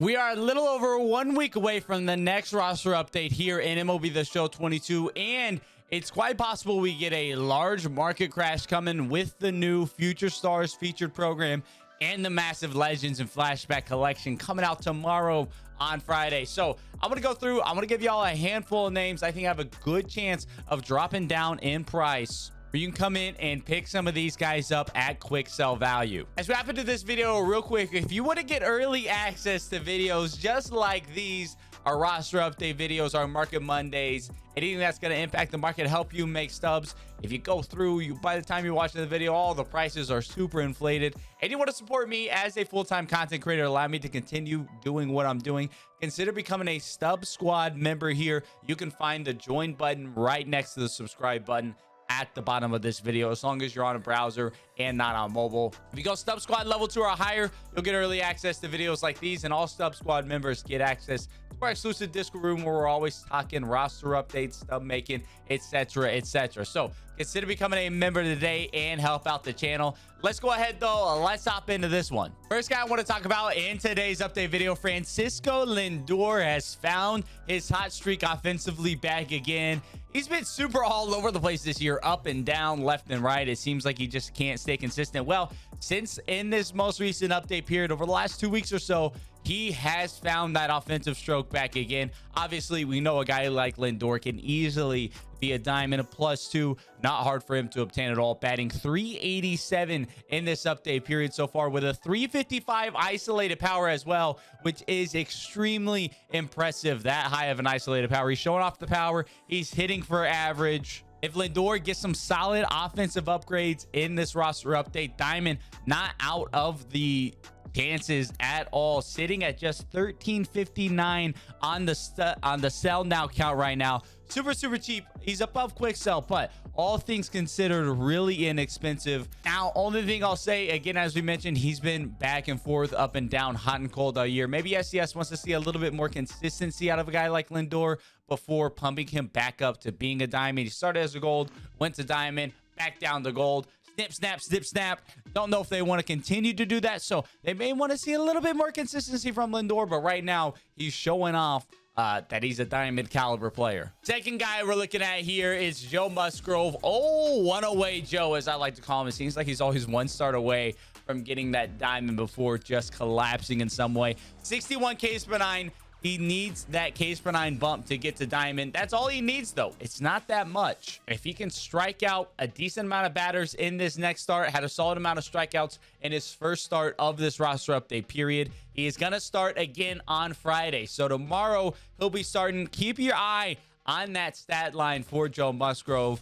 We are a little over 1 week away from the next roster update here in MLB The Show 22, and it's quite possible we get a large market crash coming with the new Future Stars featured program and the massive Legends and Flashback collection coming out tomorrow on Friday. So I'm going to go through, I'm going to give y'all a handful of names I think have a good chance of dropping down in price. You can come in and pick some of these guys up at quick sell value. As we hop into this video real quick, if you want to get early access to videos just like these, our roster update videos, our market Mondays, anything that's going to impact the market, help you make stubs. If you go through, by the time you're watching the video, all the prices are super inflated, and you want to support me as a full-time content creator, allow me to continue doing what I'm doing, consider becoming a Stub Squad member here. You can find the join button right next to the subscribe button at the bottom of this video, as long as you're on a browser and not on mobile. If you go Stub Squad level 2 or higher, you'll get early access to videos like these, and all Stub Squad members get access to our exclusive Discord room where we're always talking roster updates, stub making, etc, etc. So consider becoming a member today and help out the channel. Let's go ahead though, let's hop into this one. First guy I want to talk about in today's update video, Francisco Lindor has found his hot streak offensively back again. He's been super all over the place this year, up and down, left and right. It seems like he just can't stay consistent. Well, since in this most recent update period over the last 2 weeks or so, he has found that offensive stroke back again. Obviously, we know a guy like Lindor can easily be a diamond, a +2. Not hard for him to obtain at all. Batting .387 in this update period so far, with a .355 isolated power as well, which is extremely impressive. That high of an isolated power. He's showing off the power. He's hitting for average. If Lindor gets some solid offensive upgrades in this roster update, diamond not out of the chances at all, sitting at just 1359 on the sell now count right now. Super cheap. He's above quick sell, but all things considered, really inexpensive. Now, only thing I'll say, again, as we mentioned, he's been back and forth, up and down, hot and cold all year. Maybe SDS wants to see a little bit more consistency out of a guy like Lindor before pumping him back up to being a diamond. He started as a gold, went to diamond, back down to gold. Snip, snap, snip, snap. Don't know if they want to continue to do that, so they may want to see a little bit more consistency from Lindor, but right now he's showing off that he's a diamond caliber player. Second guy we're looking at here is Joe Musgrove. Oh, one away Joe, as I like to call him. It seems like he's always one start away from getting that diamond before just collapsing in some way. 61 Ks per 9. He needs that Ks per 9 bump to get to diamond. That's all he needs, though. It's not that much. If he can strike out a decent amount of batters in this next start, had a solid amount of strikeouts in his first start of this roster update period, he is going to start again on Friday. So tomorrow, he'll be starting. Keep your eye on that stat line for Joe Musgrove.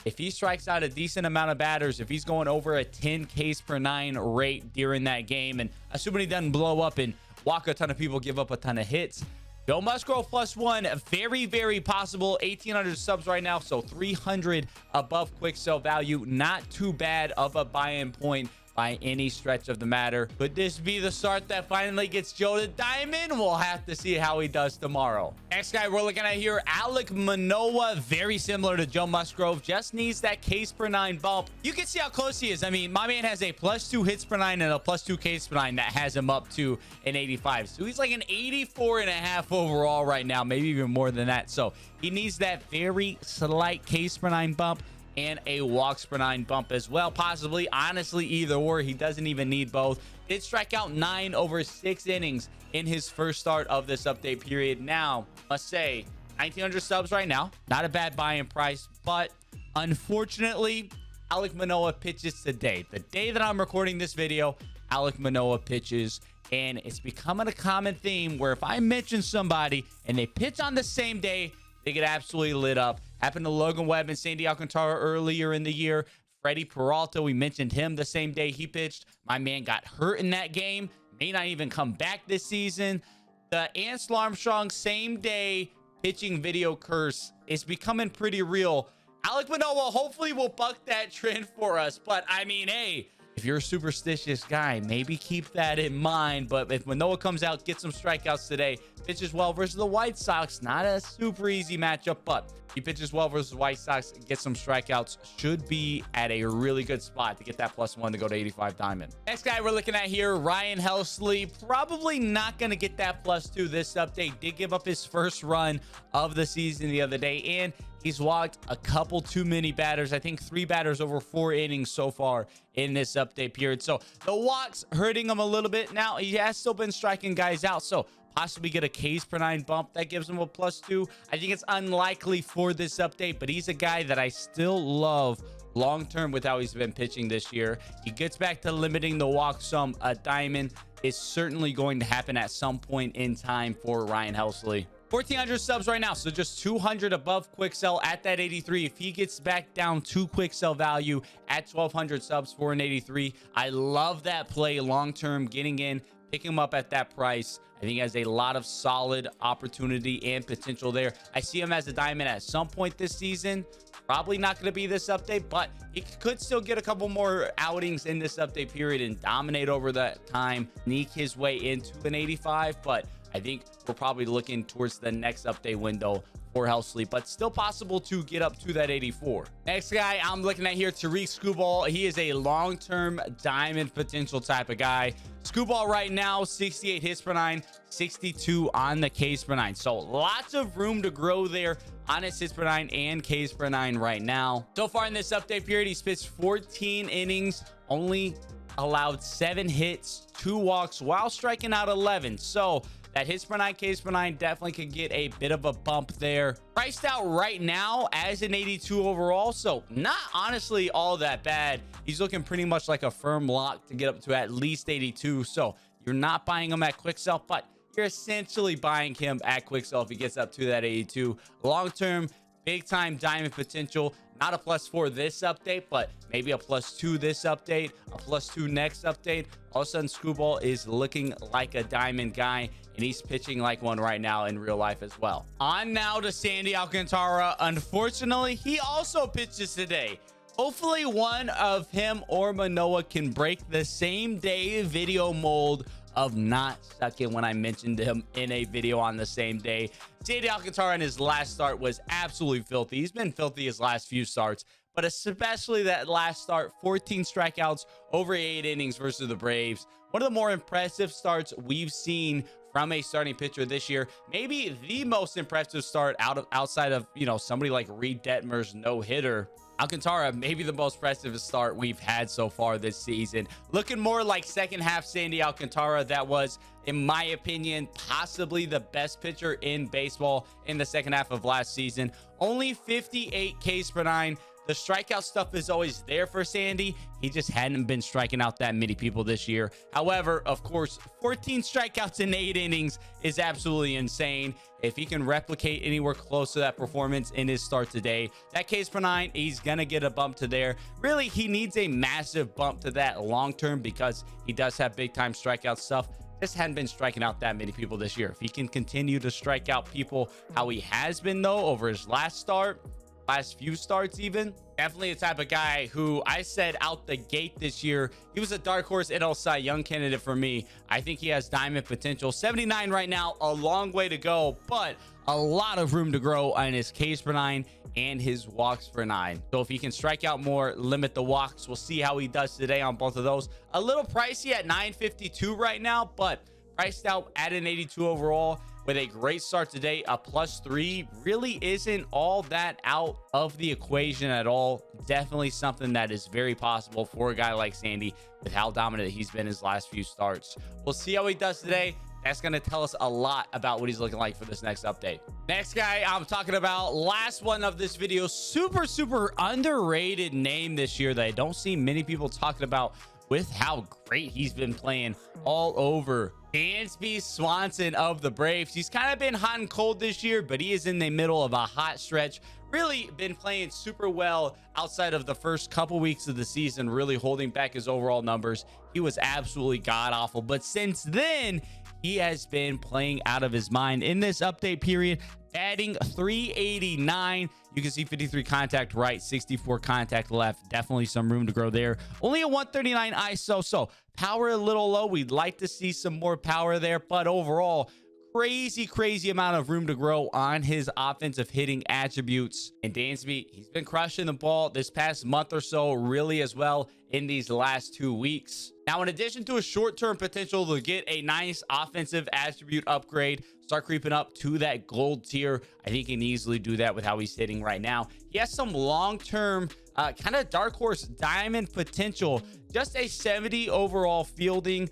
If he strikes out a decent amount of batters, if he's going over a 10 Ks per 9 rate during that game, and assuming he doesn't blow up and walk a ton of people, give up a ton of hits, Joe Musgrove +1, very possible. 1,800 subs right now, so 300 above quick sell value. Not too bad of a buy-in point by any stretch of the matter. Could this be the start that finally gets Joe to diamond? We'll have to see how he does tomorrow. Next guy we're looking at here, ALEK MANOAH. Very similar to Joe Musgrove, just needs that Ks per 9 bump. You can see how close he is. I mean, my man has a +2 hits per 9 and a +2 Ks per 9 that has him up to an 85. So he's like an 84.5 overall right now, maybe even more than that. So he needs that very slight Ks per 9 bump and a walks per 9 bump as well, possibly. Honestly, either or. He doesn't even need both. Did strike out 9 over 6 innings in his first start of this update period. Now, must say, 1,900 subs right now, not a bad buy-in price, but unfortunately, ALEK MANOAH pitches today. The day that I'm recording this video, ALEK MANOAH pitches, and it's becoming a common theme where if I mention somebody and they pitch on the same day, they get absolutely lit up. Happened to Logan Webb and Sandy Alcantara earlier in the year. Freddie Peralta, we mentioned him the same day he pitched. My man got hurt in that game. May not even come back this season. The Ance Armstrong same day pitching video curse is becoming pretty real. ALEK MANOAH hopefully will buck that trend for us. But I mean, hey, if you're a superstitious guy, maybe keep that in mind. But if MANOAH comes out, gets some strikeouts today, pitches well versus the White Sox, not a super easy matchup, but He pitches well versus White Sox, get some strikeouts, should be at a really good spot to get that +1 to go to 85 diamond. Next guy we're looking at here, Ryan Helsley. Probably not going to get that +2 this update. Did give up his first run of the season the other day, and he's walked a couple too many batters. I think 3 batters over 4 innings so far in this update period. So the walks hurting him a little bit. Now, he has still been striking guys out, so possibly get a Ks per 9 bump that gives him a +2. I think it's unlikely for this update, but he's a guy that I still love long term with how he's been pitching this year. He gets back to limiting the walk some. A diamond is certainly going to happen at some point in time for Ryan Helsley. 1,400 subs right now, so just 200 above quick sell at that 83. If he gets back down to quick sell value at 1,200 subs for an 83, I love that play long term, getting in, picking him up at that price. I think he has a lot of solid opportunity and potential there. I see him as a diamond at some point this season. Probably not going to be this update, but he could still get a couple more outings in this update period and dominate over that time, sneak his way into an 85. But I think we're probably looking towards the next update window for Helsley, but still possible to get up to that 84. Next guy I'm looking at here, SKUBAL. He is a long-term diamond potential type of guy. SKUBAL right now, 68 hits per 9, 62 on the Ks per 9. So lots of room to grow there on his hits per 9 and Ks per 9 right now. So far in this update period, he's pitched 14 innings, only allowed 7 hits, 2 walks while striking out 11. So that hits per 9, Ks per 9 definitely could get a bit of a bump there. Priced out right now as an 82 overall, so not honestly all that bad. He's looking pretty much like a firm lock to get up to at least 82. So you're not buying him at quick sell, but you're essentially buying him at quick sell if he gets up to that 82. Long term, big time diamond potential. Not a +4 this update, but maybe a +2 this update, a +2 next update. All of a sudden, SKUBAL is looking like a diamond guy, and he's pitching like one right now in real life as well. On now to Sandy Alcantara. Unfortunately, he also pitches today. Hopefully, one of him or MANOAH can break the same day video mold of not sucking when I mentioned him in a video on the same day. Sandy Alcantara in his last start was absolutely filthy. He's been filthy his last few starts, but especially that last start, 14 strikeouts over 8 innings versus the Braves. One of the more impressive starts we've seen from a starting pitcher this year. Maybe the most impressive start outside of, somebody like Reed Detmer's no-hitter. Alcantara, maybe the most impressive start we've had so far this season. Looking more like second half Sandy Alcantara. That was, in my opinion, possibly the best pitcher in baseball in the second half of last season. Only 58 Ks per 9. The strikeout stuff is always there for Sandy. He just hadn't been striking out that many people this year. However, of course, 14 strikeouts in 8 innings is absolutely insane. If he can replicate anywhere close to that performance in his start today, that Ks per 9, he's going to get a bump to there. Really, he needs a massive bump to that long term because he does have big time strikeout stuff. Just hadn't been striking out that many people this year. If he can continue to strike out people how he has been, though, over his last few starts even, definitely a type of guy who I said out the gate this year, he was a dark horse NL Cy Young candidate for me. I think he has diamond potential. 79 right now, a long way to go, but a lot of room to grow on his Ks per 9 and his walks per 9. So if he can strike out more, limit the walks, we'll see how he does today on both of those. A little pricey at 952 right now, but priced out at an 82 overall. With a great start today, a +3 really isn't all that out of the equation at all. Definitely something that is very possible for a guy like Sandy with how dominant he's been his last few starts. We'll see how he does today. That's going to tell us a lot about what he's looking like for this next update. Next guy I'm talking about, last one of this video, super underrated name this year that I don't see many people talking about with how great he's been playing all over. Dansby Swanson of the Braves. He's kind of been hot and cold this year, but he is in the middle of a hot stretch. Really been playing super well outside of the first couple weeks of the season, really holding back his overall numbers. He was absolutely god-awful, but since then, he has been playing out of his mind. In this update period, batting .389. You can see 53 contact right, 64 contact left. Definitely some room to grow there. Only a 139 ISO, so power a little low. We'd like to see some more power there, but overall, crazy amount of room to grow on his offensive hitting attributes. And Dansby, he's been crushing the ball this past month or so, really as well in these last 2 weeks. Now, in addition to a short-term potential to get a nice offensive attribute upgrade, start creeping up to that gold tier, I think he can easily do that with how he's hitting right now. He has some long-term kind of dark horse diamond potential. Just a 70 overall fielding,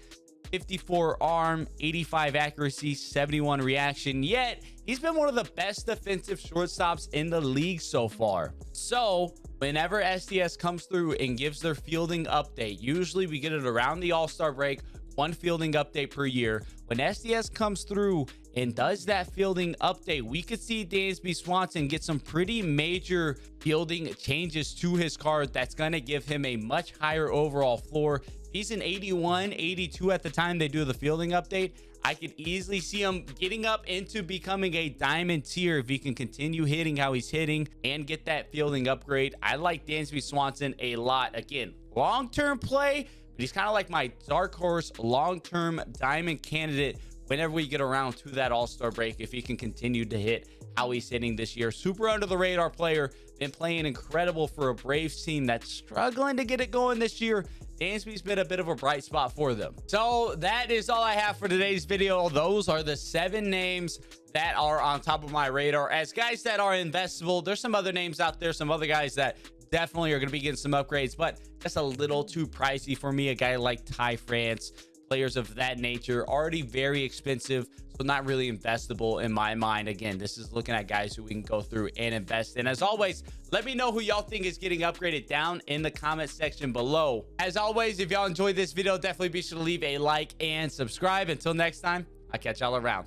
54 arm, 85 accuracy, 71 reaction. Yet he's been one of the best defensive shortstops in the league so far. So whenever SDS comes through and gives their fielding update, usually we get it around the All-Star break, one fielding update per year. When SDS comes through and does that fielding update, we could see Dansby Swanson get some pretty major fielding changes to his card that's going to give him a much higher overall floor. He's an 81, 82 at the time they do the fielding update. I could easily see him getting up into becoming a diamond tier if he can continue hitting how he's hitting and get that fielding upgrade. I like Dansby Swanson a lot. Again, long-term play, but he's kind of like my dark horse long-term diamond candidate whenever we get around to that All-Star break, if he can continue to hit how he's hitting this year. Super under the radar player, been playing incredible for a Braves team that's struggling to get it going this year. Dansby's been a bit of a bright spot for them. So that is all I have for today's video. Those are the 7 names that are on top of my radar as guys that are investable. There's some other names out there, some other guys that definitely are going to be getting some upgrades, but that's a little too pricey for me. A guy like Ty France, players of that nature, already very expensive, so not really investable in my mind. Again, this is looking at guys who we can go through and invest in. As always, let me know who y'all think is getting upgraded down in the comment section below. As always, if y'all enjoyed this video, definitely be sure to leave a like and subscribe. Until next time, I'll catch y'all around.